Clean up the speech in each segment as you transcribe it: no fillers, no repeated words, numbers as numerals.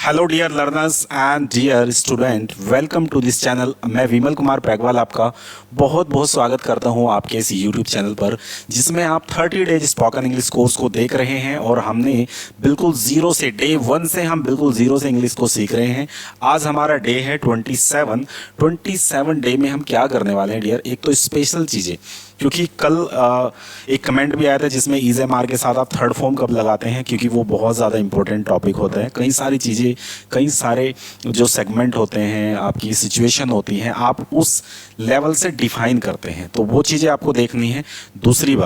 Hello dear learners and dear student, welcome to this channel. मैं विमल कुमार पैगवाल आपका बहुत बहुत स्वागत करता हूं आपके इस यूट्यूब चैनल पर, जिसमें आप 30 डेज स्पोकन इंग्लिश कोर्स को देख रहे हैं। और हमने बिल्कुल ज़ीरो से, डे 1 से हम बिल्कुल ज़ीरो से इंग्लिश को सीख रहे हैं। आज हमारा डे है 27 डे में हम क्या करने वाले हैं डियर, एक तो स्पेशल चीज़ें, क्योंकि कल एक कमेंट भी आया था जिसमें EZMR के साथ आप थर्ड फॉर्म कब लगाते हैं, क्योंकि वो बहुत ज़्यादा इंपॉर्टेंट टॉपिक होता है। कई सारी चीज़ें, कई सारे जो सेगमेंट होते हैं, आपकी सिचुएशन होती हैं, आप उस लेवल से डिफाइन करते हैं, तो वो चीज़ें आपको देखनी है। दूसरी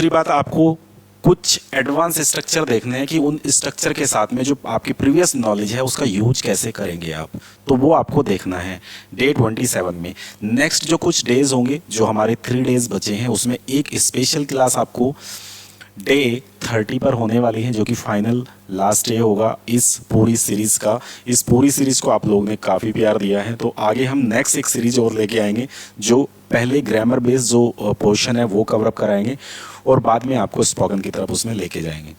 बात आपको कुछ एडवांस स्ट्रक्चर देखने हैं कि उन स्ट्रक्चर के साथ में जो आपकी प्रीवियस नॉलेज है उसका यूज कैसे करेंगे आप, तो वो आपको देखना है डे 27 में। नेक्स्ट जो कुछ डेज होंगे, जो हमारे 3 डेज बचे हैं, उसमें एक स्पेशल क्लास आपको डे 30 पर होने वाली है, जो कि फाइनल लास्ट डे होगा इस पूरी सीरीज़ का। इस पूरी सीरीज़ को आप लोगों ने काफ़ी प्यार दिया है, तो आगे हम नेक्स्ट एक सीरीज और लेके आएंगे, जो पहले ग्रामर बेस्ड जो पोर्शन है वो कवर अप कराएंगे और बाद में आपको स्पोकन की तरफ उसमें लेके जाएंगे।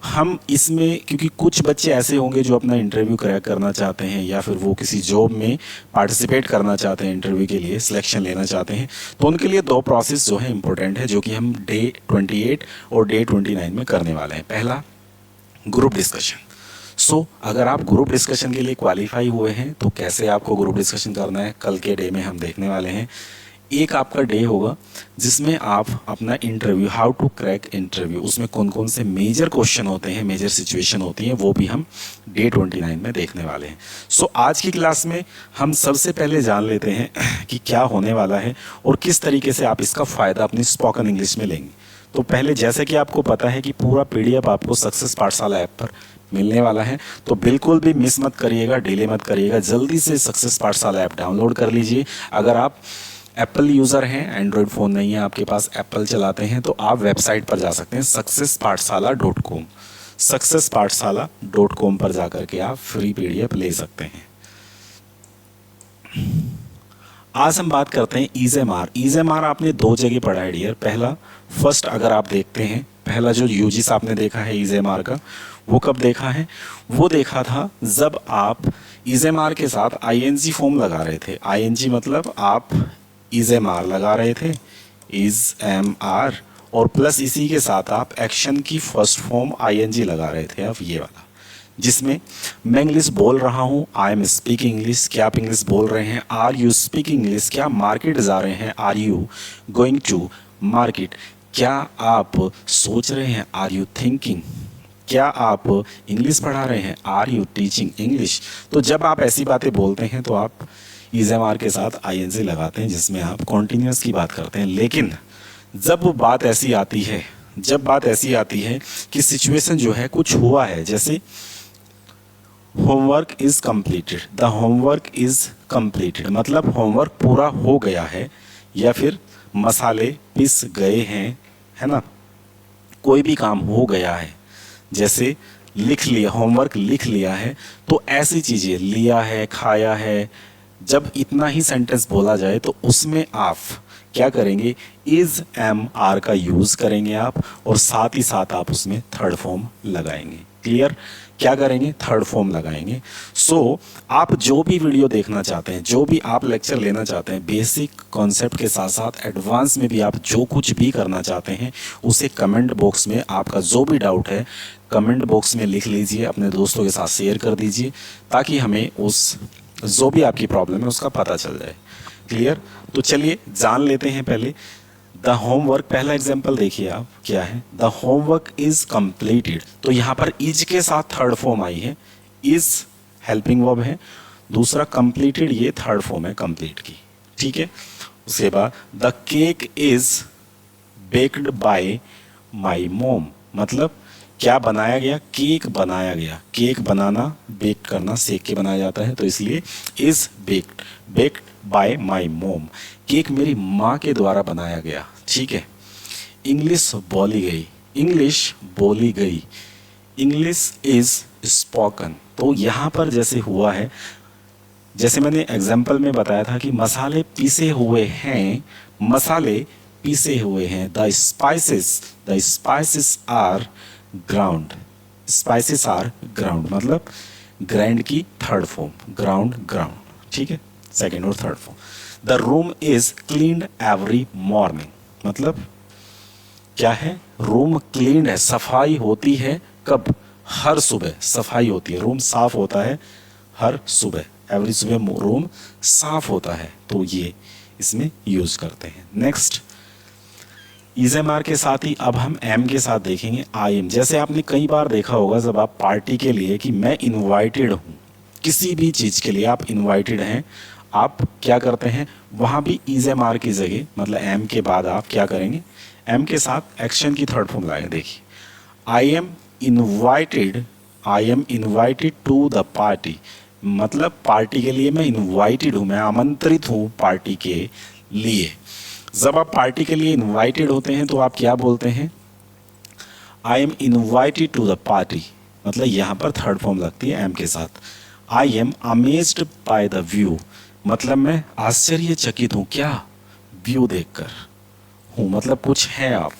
हम इसमें, क्योंकि कुछ बच्चे ऐसे होंगे जो अपना इंटरव्यू क्रैक करना चाहते हैं, या फिर वो किसी जॉब में पार्टिसिपेट करना चाहते हैं, इंटरव्यू के लिए सिलेक्शन लेना चाहते हैं, तो उनके लिए 2 प्रोसेस जो है इंपॉर्टेंट है, जो कि हम डे 28 और डे 29 में करने वाले हैं। पहला, ग्रुप डिस्कशन। अगर आप ग्रुप डिस्कशन के लिए क्वालिफाई हुए हैं तो कैसे आपको ग्रुप डिस्कशन करना है, कल के डे में हम देखने वाले हैं। एक आपका डे होगा जिसमें आप अपना interview, how to crack interview, उसमें कौन कौन से मेजर क्वेश्चन होते हैं, मेजर सिचुएशन होती हैं, वो भी हम डे 29 में देखने वाले हैं। आज की क्लास में हम सबसे पहले जान लेते हैं कि क्या होने वाला है और किस तरीके से आप इसका फ़ायदा अपनी स्पोकन इंग्लिश में लेंगे। तो पहले, जैसे कि आपको पता है कि पूरा PDF आपको सक्सेस पाठशाला ऐप पर मिलने वाला है, तो बिल्कुल भी मिस मत करिएगा, डिले मत करिएगा, जल्दी से सक्सेस पाठशाला ऐप डाउनलोड कर लीजिए। अगर आप एप्पल यूज़र हैं, एंड्रॉयड फ़ोन नहीं है आपके पास, एप्पल चलाते हैं, तो आप वेबसाइट पर जा सकते हैं successpathshala.com। successpathshala.com पर जा कर के आप फ्री PDF ले सकते हैं। आज हम बात करते हैं EZMR। EZMR आपने 2 जगह पढ़ा है डियर। पहला, फर्स्ट अगर आप देखते हैं, पहला जो यूजीस आपने देखा है EZMR का, वो कब देखा है? वो देखा था जब आप EZMR के साथ ING फॉर्म लगा रहे थे। ING मतलब आप EZMR लगा रहे थे, EZMR, और प्लस इसी के साथ आप एक्शन की फर्स्ट फॉर्म ING लगा रहे थे, अब ये वाला, जिसमें मैं इंग्लिश बोल रहा हूँ, आई एम स्पीकिंग इंग्लिश, क्या आप इंग्लिश बोल रहे हैं, आर यू स्पीकिंग इंग्लिश, क्या मार्केट जा रहे हैं, are you going to market, क्या आप सोच रहे हैं, आर यू थिंकिंग, क्या आप इंग्लिश पढ़ा रहे हैं, आर यू टीचिंग इंग्लिश। तो जब आप ऐसी बातें बोलते हैं तो आप EZMR के साथ ING लगाते हैं, जिसमें आप कॉन्टिन्यूस की बात करते हैं। लेकिन जब बात ऐसी आती है कि सिचुएशन जो है, कुछ हुआ है, जैसे homework is completed, the homework is completed मतलब होमवर्क पूरा हो गया है, या फिर मसाले पिस गए हैं, है ना, कोई भी काम हो गया है, जैसे लिख लिया, होमवर्क लिख लिया है, तो ऐसी चीज़ें, लिया है, खाया है, जब इतना ही सेंटेंस बोला जाए तो उसमें आप क्या करेंगे, EZMR का यूज़ करेंगे आप, और साथ ही साथ आप उसमें थर्ड फॉर्म लगाएंगे। क्लियर? क्या करेंगे? थर्ड फॉर्म लगाएंगे। आप जो भी वीडियो देखना चाहते हैं, जो भी आप लेक्चर लेना चाहते हैं, बेसिक कॉन्सेप्ट के साथ साथ एडवांस में भी आप जो कुछ भी करना चाहते हैं, उसे कमेंट बॉक्स में, आपका जो भी डाउट है कमेंट बॉक्स में लिख लीजिए, अपने दोस्तों के साथ शेयर कर दीजिए, ताकि हमें उस जो भी आपकी प्रॉब्लम है उसका पता चल जाए। क्लियर? तो चलिए जान लेते हैं पहले द होमवर्क। पहला एग्जाम्पल देखिए आप, क्या है, द होमवर्क इज कंप्लीटेड, तो यहाँ पर इज के साथ थर्ड फॉर्म आई है, इज हेल्पिंग वर्ब है, दूसरा कंप्लीटेड, ये थर्ड फॉर्म है कंप्लीट की, ठीक है। उसके बाद the cake is baked bye माई मोम, मतलब क्या बनाया गया, केक बनाया गया, केक बनाना, बेक करना, सेक के बनाया जाता है, तो इसलिए इज बेक्ड बाय माई मोम, केक मेरी माँ के द्वारा बनाया गया, ठीक है। इंग्लिश बोली गई, इंग्लिश बोली गई, इंग्लिश इज स्पोकन, तो यहाँ पर जैसे हुआ है, जैसे मैंने एग्जाम्पल में बताया था कि मसाले पीसे हुए हैं, मसाले पीसे हुए हैं, the spices are ground, spices are ground, मतलब ग्राइंड की थर्ड फॉर्म, ग्राउंड ग्राउंड, ठीक है, सेकेंड और third form. The room is cleaned every morning, मतलब क्या है, रूम क्लीन है, सफाई होती है कब, हर सुबह सफाई होती है, रूम साफ होता है हर सुबह, एवरी सुबह रूम साफ होता है, तो ये इसमें यूज करते हैं। नेक्स्ट इज एम आर के साथ ही अब हम एम के साथ देखेंगे आई एम। जैसे आपने कई बार देखा होगा जब आप पार्टी के लिए कि मैं इनवाइटेड हूँ, किसी भी चीज़ के लिए आप इनवाइटेड हैं, आप क्या करते हैं, वहाँ भी इज एम आर की जगह मतलब एम के बाद आप क्या करेंगे, एम के साथ एक्शन की थर्ड फॉर्म लाएंगे। देखिए I am invited, I am invited to the party, मतलब पार्टी के लिए मैं इनवाइटेड हूँ, मैं आमंत्रित हूँ पार्टी के लिए। जब आप पार्टी के लिए इनवाइटेड होते हैं तो आप क्या बोलते हैं, I am invited to the party, मतलब यहाँ पर थर्ड फॉर्म लगती है एम के साथ। आई am amazed by the view, मतलब मैं आश्चर्यचकित हूँ क्या, व्यू देखकर हूँ, मतलब कुछ है आप।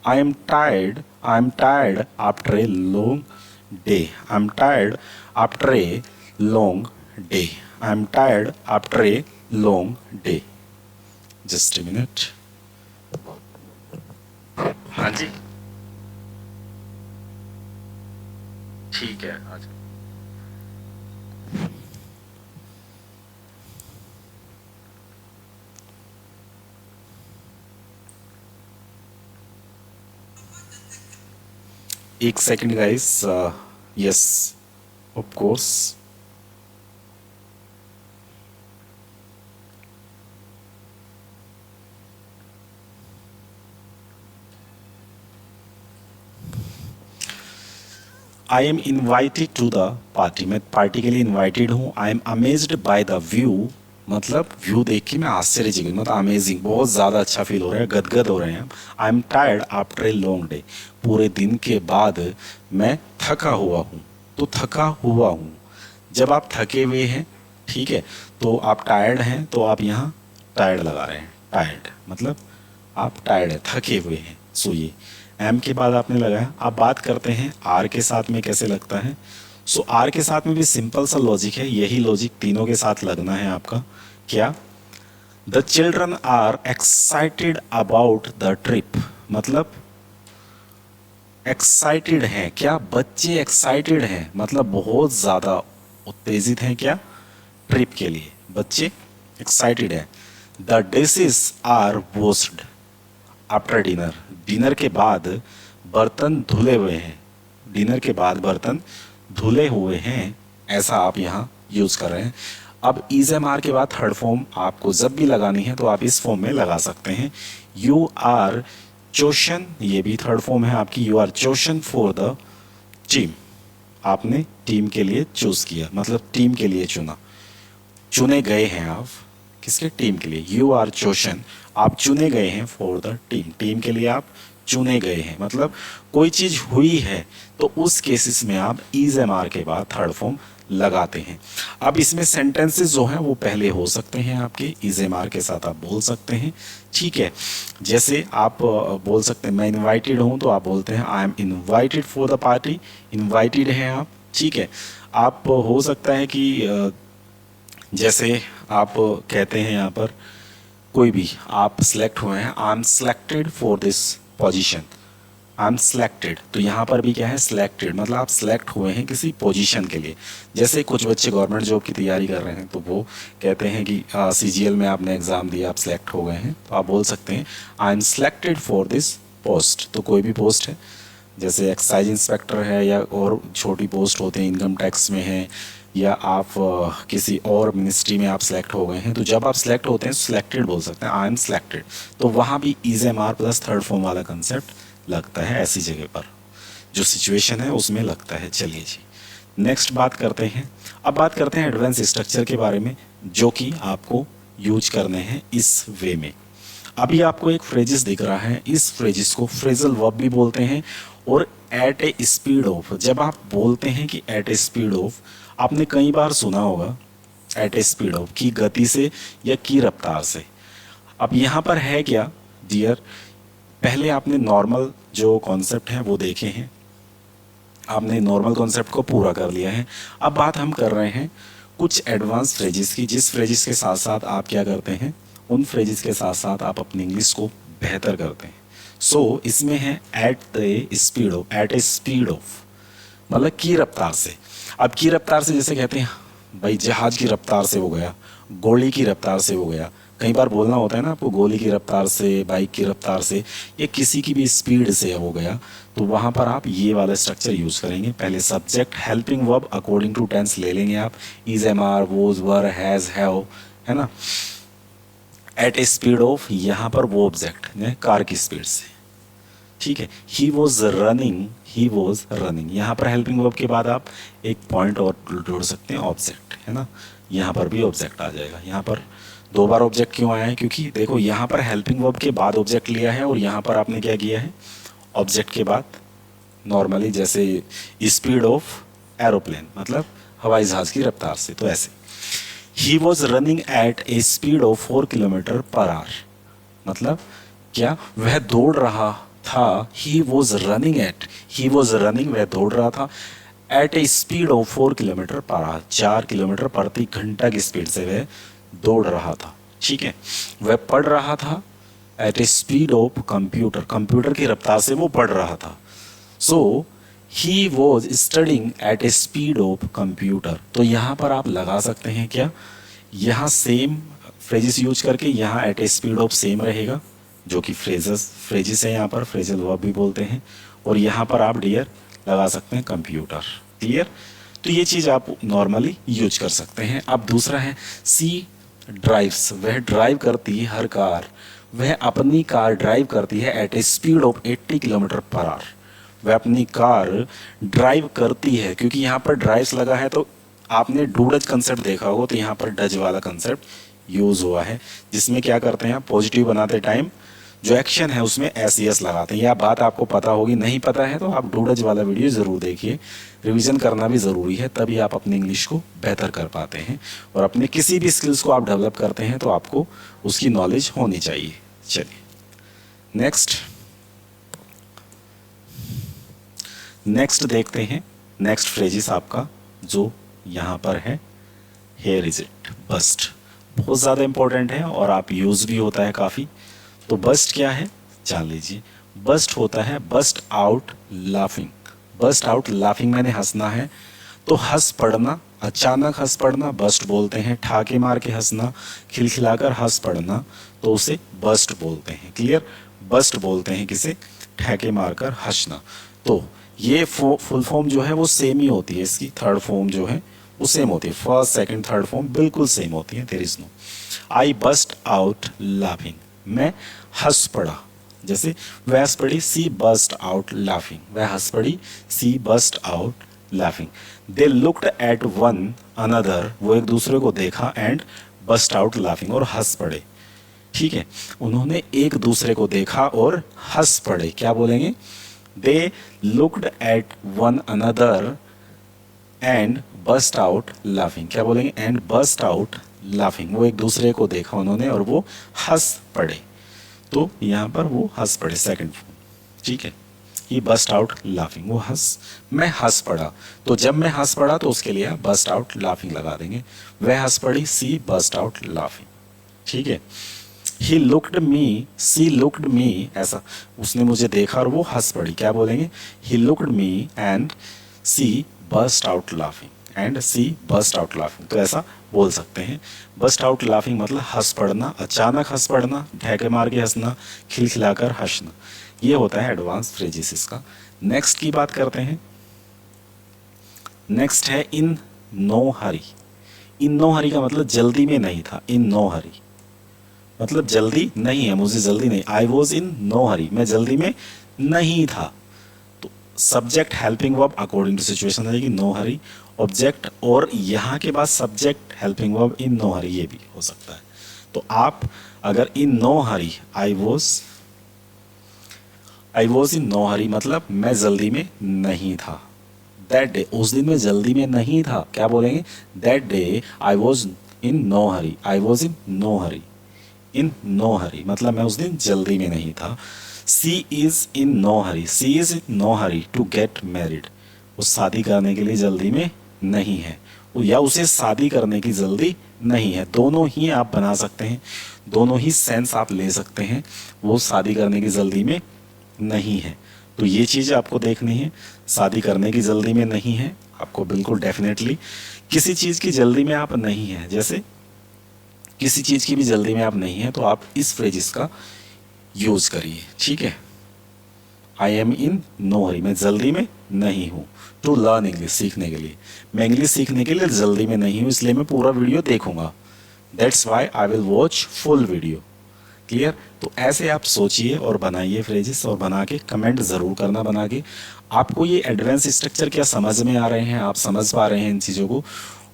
I am tired, I am tired after a long day, I am tired after a long day, I am tired after a long day. Just a minute, हाँ जी ठीक है आज। एक second guys, yes of course. I am invited to the party, मैं party के लिए invited हूँ। I am amazed by the view, मतलब व्यू देख के मैं आश्चर्यचकित, मतलब अमेजिंग, बहुत ज़्यादा अच्छा फील हो रहा है, गदगद हो रहे हैं हम। आई am tired after a long day, पूरे दिन के बाद मैं थका हुआ हूँ, तो थका हुआ हूँ, जब आप थके हुए हैं, ठीक है, तो आप टायर्ड हैं तो आप यहाँ टायर्ड लगा रहे हैं, टायर्ड मतलब आप टायर्ड है, थके हुए हैं, सोइए। एम के बाद आपने लगाया। अब बात करते हैं आर के साथ में कैसे लगता है। सो आर के साथ में भी सिंपल सा लॉजिक है, यही लॉजिक तीनों के साथ लगना है आपका। क्या, the children are excited about the trip, मतलब एक्साइटेड हैं क्या, बच्चे एक्साइटेड हैं, मतलब बहुत ज़्यादा उत्तेजित हैं क्या, ट्रिप के लिए, बच्चे एक्साइटेड हैं। The dishes are washed after dinner, dinner के बाद बर्तन धुले हुए हैं, डिनर के बाद बर्तन धुले हुए हैं, ऐसा आप यहाँ यूज़ कर रहे हैं। अब इज एम आर के बाद थर्ड फॉर्म आपको जब भी लगानी है तो आप इस फॉर्म में लगा सकते हैं। यू आर चोशन, ये भी थर्ड फॉर्म है आपकी, you are chosen for the team, आपने टीम के लिए चूज किया, मतलब टीम के लिए चुना, चुने गए हैं आप, किसके, टीम के लिए। यू आर चोशन, आप चुने गए हैं फॉर द टीम, टीम के लिए आप चुने गए हैं, मतलब कोई चीज़ हुई है तो उस केसेस में आप इज एम आर के बाद थर्ड फॉर्म लगाते हैं। अब इसमें सेंटेंसेस जो हैं वो पहले हो सकते हैं आपके, इज एम आर के साथ आप बोल सकते हैं, ठीक है। जैसे आप बोल सकते हैं मैं इनवाइटेड हूँ तो आप बोलते हैं I am invited for the party, invited हैं आप, ठीक है। आप हो सकता है कि जैसे आप कहते हैं यहाँ पर कोई भी आप सिलेक्ट हुए हैं, I am selected for this position, I am selected, तो यहाँ पर भी क्या है, सिलेक्टेड, मतलब आप सिलेक्ट हुए हैं किसी पोजीशन के लिए। जैसे कुछ बच्चे गवर्नमेंट जॉब की तैयारी कर रहे हैं तो वो कहते हैं कि CGL में आपने एग्ज़ाम दिया, आप सिलेक्ट हो गए हैं, तो आप बोल सकते हैं I am selected for this post, तो कोई भी पोस्ट है, जैसे एक्साइज इंस्पेक्टर है या और छोटी पोस्ट होते हैं, इनकम टैक्स में है, या आप किसी और मिनिस्ट्री में आप सिलेक्ट हो गए हैं, तो जब आप सिलेक्ट होते हैं सिलेक्टेड बोल सकते हैं, आई एम सिलेक्टेड, तो वहाँ भी is am are plus third form वाला कंसेप्ट लगता है, ऐसी जगह पर जो सिचुएशन है उसमें लगता है। चलिए जी नेक्स्ट बात करते हैं। अब बात करते हैं एडवांस स्ट्रक्चर के बारे में, जो कि आपको यूज करने हैं इस वे में। अभी आपको एक फ्रेजेस दिख रहा है, इस फ्रेजेस को फ्रेजल वर्ब भी बोलते हैं, और एट ए स्पीड ऑफ, जब आप बोलते हैं कि एट ए स्पीड ऑफ, आपने कई बार सुना होगा एट ए स्पीड ऑफ, की गति से या की रफ्तार से। अब यहाँ पर है क्या डियर, पहले आपने नॉर्मल जो कॉन्सेप्ट है वो देखे हैं, आपने नॉर्मल कॉन्सेप्ट को पूरा कर लिया है। अब बात हम कर रहे हैं कुछ एडवांस फ्रेजेस की, जिस फ्रेजेस के साथ साथ आप क्या करते हैं, उन फ्रेजेस के साथ साथ आप अपनी इंग्लिश को बेहतर करते हैं। सो इसमें है एट ए स्पीड ऑफ, मतलब की रफ्तार से। अब की रफ्तार से जैसे कहते हैं भाई जहाज की रफ्तार से हो गया, गोली की रफ्तार से हो गया, कई बार बोलना होता है ना आपको, गोली की रफ्तार से, बाइक की रफ्तार से, या किसी की भी स्पीड से हो गया, तो वहाँ पर आप ये वाला स्ट्रक्चर यूज़ करेंगे। पहले subject helping verb according to tense ले लेंगे आप, is, am, are, was, were, has, have, है ना। एट ए स्पीड ऑफ, यहाँ पर वो ऑब्जेक्ट कार की स्पीड से, ठीक है। ही वॉज रनिंग, यहाँ पर हेल्पिंग वर्ब के बाद आप एक पॉइंट और जोड़ सकते हैं, ऑब्जेक्ट, है ना। यहाँ पर भी ऑब्जेक्ट आ जाएगा। यहाँ पर दो बार ऑब्जेक्ट क्यों आया है, क्योंकि देखो यहाँ पर हेल्पिंग वर्ब के बाद ऑब्जेक्ट लिया है, और यहाँ पर आपने क्या किया है, ऑब्जेक्ट के बाद नॉर्मली जैसे स्पीड ऑफ एरोप्लेन, मतलब हवाई जहाज की रफ्तार से, तो ऐसे। He was running at a speed of 4 kilometer per our, मतलब क्या, वह दौड़ रहा था। ही वॉज रनिंग, वह दौड़ रहा था at a speed of 4 kilometer per hour, 4 kilometer प्रति घंटा की स्पीड से वह दौड़ रहा था, ठीक है। वह पढ़ रहा था at a speed of computer की रफ्तार से वो पढ़ रहा था। So he was studying at a speed of computer, तो यहाँ पर आप लगा सकते हैं क्या, यहाँ सेम फ्रेजेस यूज करके, यहाँ at a speed of same रहेगा, जो कि फ्रेजेस है, यहाँ पर फ्रेजल वर्ब भी बोलते हैं, और यहाँ पर आप डियर लगा सकते हैं कंप्यूटर, क्लियर। तो ये चीज़ आप नॉर्मली यूज कर सकते हैं। अब दूसरा है सी ड्राइव्स, वह ड्राइव करती है हर कार, वह अपनी कार ड्राइव करती है at a speed of 80 kilometer per hour, वह अपनी कार ड्राइव करती है, क्योंकि यहाँ पर ड्राइव्स लगा है, तो आपने डू डज कंसेप्ट देखा होगा, तो यहाँ पर डज वाला कंसेप्ट यूज हुआ है, जिसमें क्या करते हैं, पॉजिटिव बनाते टाइम जो एक्शन है उसमें एस यस लगाते हैं। यह बात आपको पता होगी, नहीं पता है तो आप डू डज वाला वीडियो ज़रूर देखिए, रिवीजन करना भी ज़रूरी है, तभी आप अपनी इंग्लिश को बेहतर कर पाते हैं, और अपने किसी भी स्किल्स को आप डेवलप करते हैं तो आपको उसकी नॉलेज होनी चाहिए। चलिए नेक्स्ट देखते हैं। नेक्स्ट फ्रेजेस आपका जो यहाँ पर है, हेयर इज इट, बस्ट, बहुत ज़्यादा इंपॉर्टेंट है और आप यूज़ भी होता है काफ़ी। तो बस्ट क्या है जान लीजिए। बस्ट होता है bust out laughing, bust out laughing मैंने हंसना है, तो हंस पड़ना, अचानक हंस पड़ना बस्ट बोलते हैं, ठाके मार के हंसना, खिलखिलाकर हंस पड़ना, तो उसे बस्ट बोलते हैं, क्लियर। बस्ट बोलते हैं किसे, ठहाके मारकर हंसना। तो ये फुल फॉर्म जो है वो सेम ही होती है, इसकी थर्ड फॉर्म जो है वो सेम होती है, फर्स्ट सेकंड थर्ड फॉर्म बिल्कुल सेम होती है, there is no. I bust out laughing, मैं हंस पड़ा, जैसे वह हंस पड़ी, सी बस्ट आउट लाफिंग, वह हंस पड़ी, she bast out laughing. They looked at one another, वो एक दूसरे को देखा, एंड बस्ट आउट लाफिंग, और हंस पड़े, ठीक है। उन्होंने एक दूसरे को देखा और हंस पड़े, क्या बोलेंगे, दे looked at one another and bast out laughing, क्या बोलेंगे, एंड बस्ट आउट लाफिंग, वो एक दूसरे को देखा उन्होंने और वो हंस पड़े, तो यहाँ पर वो हंस पड़े सेकंड फॉर्म, ठीक है। ही बस्ट आउट लाफिंग, वो मैं हंस पड़ा, तो जब मैं हंस पड़ा तो उसके लिए बस्ट आउट लाफिंग लगा देंगे, वह हंस पड़ी, सी बस्ट आउट लाफिंग, ठीक है। ही लुक्ड मी, सी लुक्ड मी, ऐसा उसने मुझे देखा और वो हंस पड़ी, क्या बोलेंगे, he looked me and she bast out laughing, and she bast out laughing, तो ऐसा बोल सकते हैं। बस्ट आउट लाफिंग मतलब हंस पड़ना, अचानक हंस पड़ना, ढहके मार के हंसना, खिलखिलाकर हंसना, ये होता है एडवांस फ्रेजेस इसका। नेक्स्ट की बात करते हैं। नेक्स्ट है इन नो हरी। इन नो हरी का मतलब जल्दी में नहीं था, इन नो हरी मतलब जल्दी नहीं है, मुझे जल्दी नहीं, आई वॉज इन नो हरी, मैं जल्दी में नहीं था। तो subject helping verb according to situation रहेगी, नो हरी, ऑब्जेक्ट, और यहाँ के बाद subject helping verb in no hurry, ये भी हो सकता है। तो आप अगर in no hurry, I was in no hurry मतलब मैं जल्दी में नहीं था। दैट डे, उस दिन मैं जल्दी में नहीं था, क्या बोलेंगे, that day I was in no hurry, I was in no hurry, in no hurry मतलब मैं उस दिन जल्दी में नहीं था। She is in no hurry, she is in no hurry to get married, वो शादी करने के लिए जल्दी में नहीं है, या उसे शादी करने की जल्दी नहीं है। दोनों ही आप बना सकते हैं, दोनों ही सेंस आप ले सकते हैं। वो शादी करने की जल्दी में नहीं है, तो ये चीज़ आपको देखनी है। शादी करने की जल्दी में नहीं है, आपको बिल्कुल डेफिनेटली किसी चीज़ की जल्दी में आप नहीं है, जैसे किसी चीज़ की भी जल्दी में आप नहीं है, तो आप इस फ्रेजिस का यूज़ करिए। ठीक है, आई एम इन नो हरी, मैं जल्दी में नहीं हूँ। टू लर्न इंग्लिश, सीखने के लिए, मैं इंग्लिश सीखने के लिए जल्दी में नहीं हूँ, इसलिए मैं पूरा वीडियो देखूंगा। That's why I will watch full video. Clear? तो ऐसे आप सोचिए और बनाइए फ्रेजेस, और बना के कमेंट ज़रूर करना बना के। आपको ये एडवांस स्ट्रक्चर क्या समझ में आ रहे हैं, आप समझ पा रहे हैं इन चीज़ों को,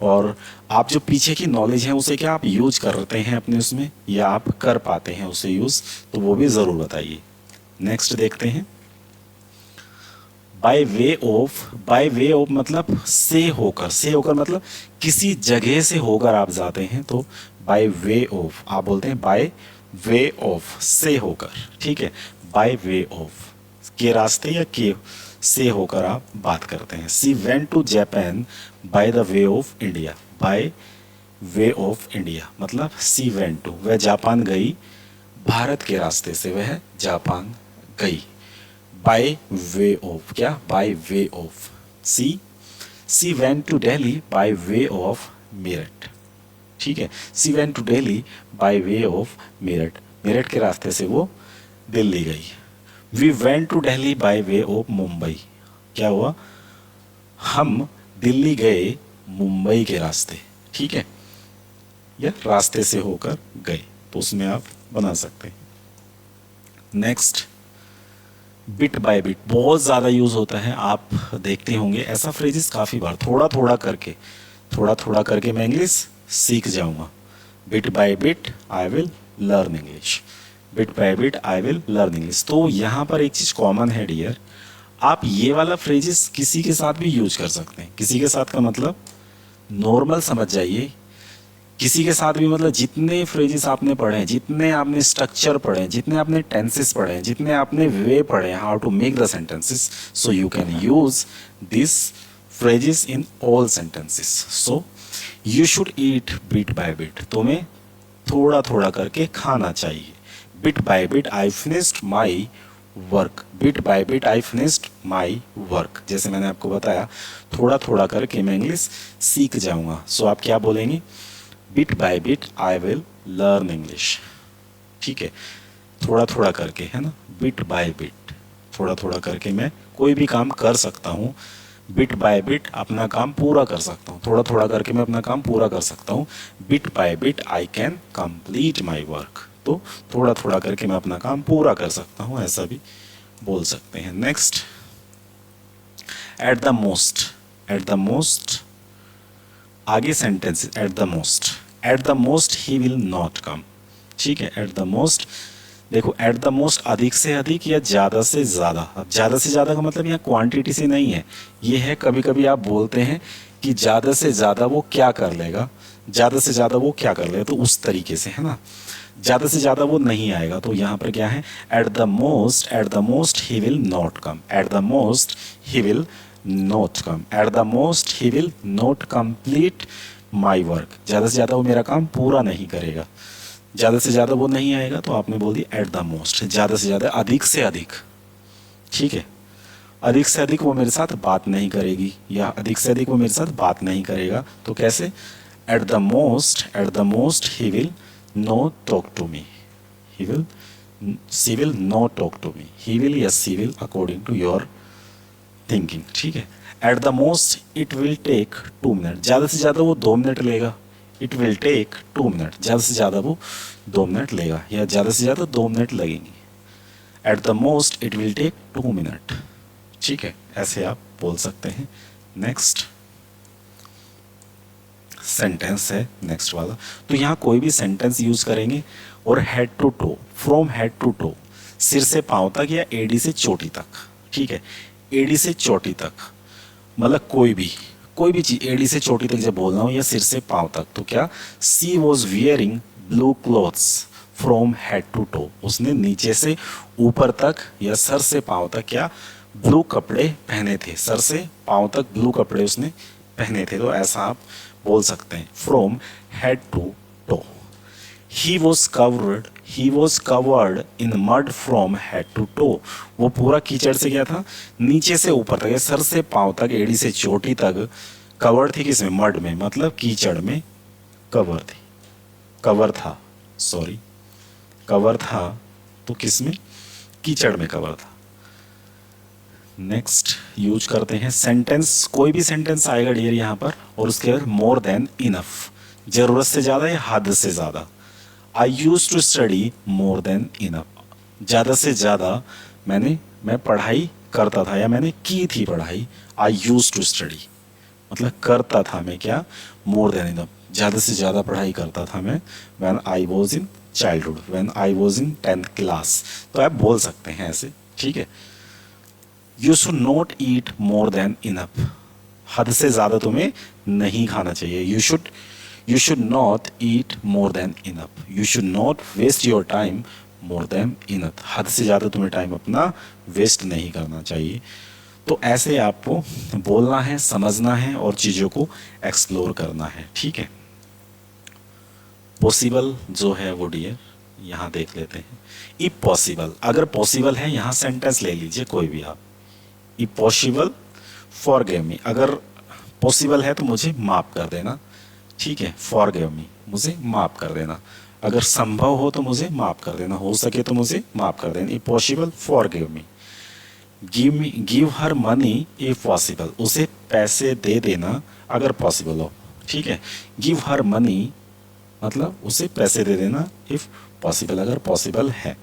और आप जो पीछे की नॉलेज है उसे क्या आप यूज करते हैं अपने उसमें, या आप कर पाते हैं उसे यूज़, तो वो भी ज़रूर बताइए। नेक्स्ट देखते हैं, बाय वे ऑफ मतलब से होकर मतलब किसी जगह से होकर आप जाते हैं, तो बाय वे ऑफ आप बोलते हैं बाय वे ऑफ, से होकर। ठीक है, बाय वे ऑफ के रास्ते या के से होकर आप बात करते हैं। She went to Japan by the way of India, by way of India मतलब सी वेंट टू, वह जापान गई भारत के रास्ते से, वह जापान गई। बाय वे ऑफ क्या, by way of. She went to Delhi by way of Meerut. ठीक है, she went to Delhi by way of Meerut, Meerut के रास्ते से वो दिल्ली गई। We went to Delhi by way of Mumbai, क्या हुआ, हम दिल्ली गए मुंबई के रास्ते। ठीक है, या रास्ते से होकर गए, तो उसमें आप बना सकते हैं। नेक्स्ट, बिट बाय बिट बहुत ज़्यादा यूज़ होता है, आप देखते होंगे ऐसा फ्रेजेस काफ़ी बार। थोड़ा थोड़ा करके मैं इंग्लिश सीख जाऊंगा। Bit by bit I will learn English, bit by bit I will learn English. तो यहाँ पर एक चीज़ कॉमन है डियर, आप ये वाला फ्रेजेस किसी के साथ भी यूज कर सकते हैं। किसी के साथ का मतलब नॉर्मल समझ जाइए, किसी के साथ भी मतलब जितने फ्रेजेस आपने पढ़े हैं, जितने आपने स्ट्रक्चर पढ़े हैं, जितने आपने टेंसेस पढ़े हैं, जितने आपने वे पढ़े हैं, how to make the sentences, so you can use this phrases in all sentences. So you should eat bit by bit, तुम्हें थोड़ा थोड़ा करके खाना चाहिए। Bit by bit I finished my work, bit by bit I finished my work. जैसे मैंने आपको बताया, थोड़ा थोड़ा करके मैं इंग्लिश सीख जाऊंगा। सो आप क्या बोलेंगे, bit by bit I will learn English. ठीक है, थोड़ा थोड़ा करके, है ना, बिट बाय बिट, थोड़ा थोड़ा करके मैं कोई भी काम कर सकता हूँ। बिट बाय बिट अपना काम पूरा कर सकता हूँ, थोड़ा थोड़ा करके मैं अपना काम पूरा कर सकता हूँ। Bit by bit I can complete my work, तो थोड़ा थोड़ा करके मैं अपना काम पूरा कर सकता हूँ, ऐसा भी बोल सकते हैं। नेक्स्ट, एट द मोस्ट आगे sentence, eight the most he will not come. ठीक है, एट द मोस्ट, देखो एट द मोस्ट अधिक से अधिक या ज़्यादा से ज़्यादा। अब ज़्यादा से ज़्यादा का मतलब यहाँ क्वांटिटी से नहीं है, ये है कभी कभी आप बोलते हैं कि ज़्यादा से ज़्यादा वो क्या कर लेगा, ज़्यादा से ज़्यादा वो क्या कर लेगा, तो उस तरीके से, है ना, ज़्यादा से ज़्यादा वो नहीं आएगा। तो यहाँ पर क्या है, at the most he will not come, eight the most he will not come, eight the most he will not complete my work, ज़्यादा से ज़्यादा वो मेरा काम पूरा नहीं करेगा। ज़्यादा से ज़्यादा वो नहीं आएगा, तो आपने बोल दिया एट द मोस्ट, ज़्यादा से ज़्यादा, अधिक से अधिक। ठीक है, अधिक से अधिक वो मेरे साथ बात नहीं करेगी, या अधिक से अधिक वो मेरे साथ बात नहीं करेगा, तो कैसे, at the most he will no talk to me, he will, she will no talk to me, he will या she will according to your thinking. ठीक है, at the most it will take 2 minute, ज़्यादा से ज़्यादा वो 2 minute लेगा। It will take 2 minute, ज़्यादा से ज़्यादा वो 2 मिनट लेगा, या ज़्यादा से ज़्यादा 2 मिनट लगेंगे। At the most it will take 2 minute. ठीक है, ऐसे आप बोल सकते हैं। नेक्स्ट सेंटेंस है नेक्स्ट वाला, तो यहाँ कोई भी सेंटेंस यूज करेंगे और head to toe, from head to toe, सिर से पांव तक या एडी से चोटी तक। ठीक है, एडी से चोटी तक मतलब कोई भी चीज एडी से चोटी तक जब बोल रहा हूँ या सिर से पांव तक, तो क्या, she was wearing blue clothes from head to toe, उसने नीचे से ऊपर तक या सर से पांव तक क्या ब्लू कपड़े पहने थे, सर से पाँव तक ब्लू कपड़े उसने पहने थे, तो ऐसा आप बोल सकते हैं। From head to toe, he was covered in mud from head to toe, वो पूरा कीचड़ से क्या था, नीचे से ऊपर तक, सर से पाँव तक, एड़ी से चोटी तक कवर्ड थी, किसमें, मड में, मतलब कीचड़ में कवर थी, कवर था, सॉरी कवर था, तो किसमें, कीचड़ में कवर था। नेक्स्ट यूज करते हैं सेंटेंस, कोई भी सेंटेंस आएगा डियर यहाँ पर, और उसके बाद मोर देन इनफ, जरूरत से ज्यादा या हद से ज्यादा। I use to study more than enough, ज्यादा से ज्यादा मैं पढ़ाई करता था या मैंने की थी पढ़ाई। आई यूज टू स्टडी मतलब करता था मैं क्या, मोर देन इनफ, ज़्यादा से ज़्यादा पढ़ाई करता था मैं। When I was in childhood, when I was in 10th class, तो आप बोल सकते हैं ऐसे, ठीक है। You should not eat more than enough, हद से ज़्यादा तुम्हें नहीं खाना चाहिए। You should not eat more than enough, you should not waste your time more than enough, हद से ज़्यादा तुम्हें टाइम अपना वेस्ट नहीं करना चाहिए। तो ऐसे आपको बोलना है, समझना है और चीज़ों को एक्सप्लोर करना है, ठीक है। पॉसिबल जो है वो डियर यहाँ देख लेते हैं। इफ पॉसिबल, अगर पॉसिबल है, यहाँ सेंटेंस ले लीजिए कोई भी आप। इफ पॉसिबल फॉरगिव मी, अगर पॉसिबल है तो मुझे माफ़ कर देना, ठीक है। फॉरगिव मी, मुझे माफ़ कर देना, अगर संभव हो तो मुझे माफ़ कर देना, हो सके तो मुझे माफ़ कर देना। If possible forgive me. Give her money if possible, उसे पैसे दे देना अगर पॉसिबल हो, ठीक है। गिव हर मनी मतलब उसे पैसे दे देना, इफ पॉसिबल अगर पॉसिबल है।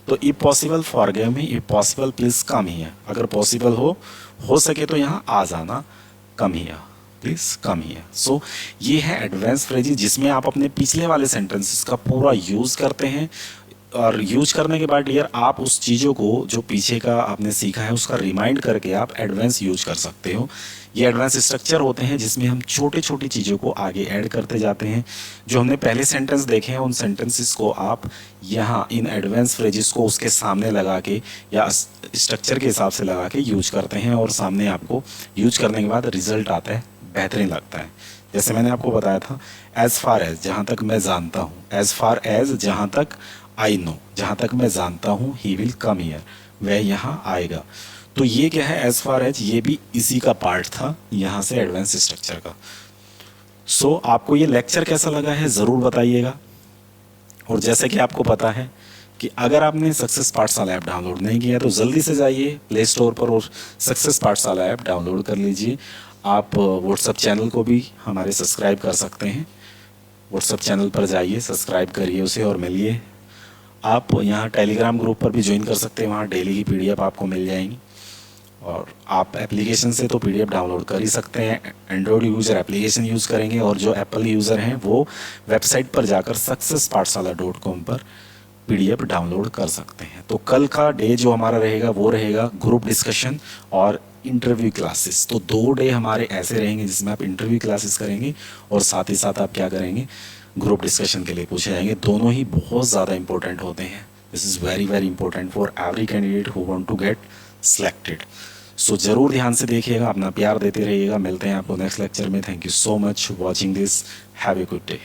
तो if possible forgive me, if possible please come here, अगर पॉसिबल हो सके तो यहाँ आ जाना, come here, please come here. So ये है एडवांस फ्रेजेस जिसमें आप अपने पिछले वाले सेंटेंसेस का पूरा यूज करते हैं, और यूज करने के बाद डियर आप उस चीज़ों को जो पीछे का आपने सीखा है उसका रिमाइंड करके आप एडवांस यूज कर सकते हो। ये एडवांस स्ट्रक्चर होते हैं जिसमें हम छोटे छोटी चीज़ों को आगे ऐड करते जाते हैं। जो हमने पहले सेंटेंस देखे हैं उन सेंटेंसेस को आप यहाँ इन एडवांस फ्रेजेस को उसके सामने लगा के या स्ट्रक्चर के हिसाब से लगा के यूज करते हैं, और सामने आपको यूज करने के बाद रिजल्ट आता है, बेहतरीन लगता है। जैसे मैंने आपको बताया था, एज फार एज, जहाँ तक मैं जानता हूँ, एज फार एज जहाँ तक आई नो, जहाँ तक मैं जानता हूँ, ही विल कम हियर, वह यहाँ आएगा। तो ये क्या है, एज फार एज, ये भी इसी का पार्ट था यहाँ से एडवांस स्ट्रक्चर का। सो आपको ये लेक्चर कैसा लगा है ज़रूर बताइएगा। और जैसे कि आपको पता है कि अगर आपने सक्सेस पाठशाला ऐप डाउनलोड नहीं किया तो जल्दी से जाइए प्ले स्टोर पर और सक्सेस पाठशाला ऐप डाउनलोड कर लीजिए। आप व्हाट्सएप चैनल को भी हमारे सब्सक्राइब कर सकते हैं, व्हाट्सएप चैनल पर जाइए, सब्सक्राइब करिए उसे और मिलिए। आप यहाँ टेलीग्राम ग्रुप पर भी ज्वाइन कर सकते हैं, वहाँ डेली की पीडीएफ आपको मिल जाएंगी। और आप एप्लीकेशन से तो पीडीएफ डाउनलोड कर ही सकते हैं, एंड्रॉयड यूज़र एप्लीकेशन यूज़ करेंगे, और जो एप्पल यूज़र हैं वो वेबसाइट पर जाकर successpathshala.com पर पीडीएफ डाउनलोड कर सकते हैं। तो कल का डे जो हमारा रहेगा वो रहेगा ग्रुप डिस्कशन और इंटरव्यू क्लासेस। तो 2 डे हमारे ऐसे रहेंगे जिसमें आप इंटरव्यू क्लासेस करेंगे और साथ ही साथ आप क्या करेंगे, ग्रुप डिस्कशन के लिए पूछे जाएंगे। दोनों ही बहुत ज़्यादा इंपॉर्टेंट होते हैं। This is very very important for every candidate who want to get selected. So ज़रूर ध्यान से देखिएगा, अपना प्यार देते रहिएगा। मिलते हैं आपको नेक्स्ट लेक्चर में। Thank you so much watching this, have a good day.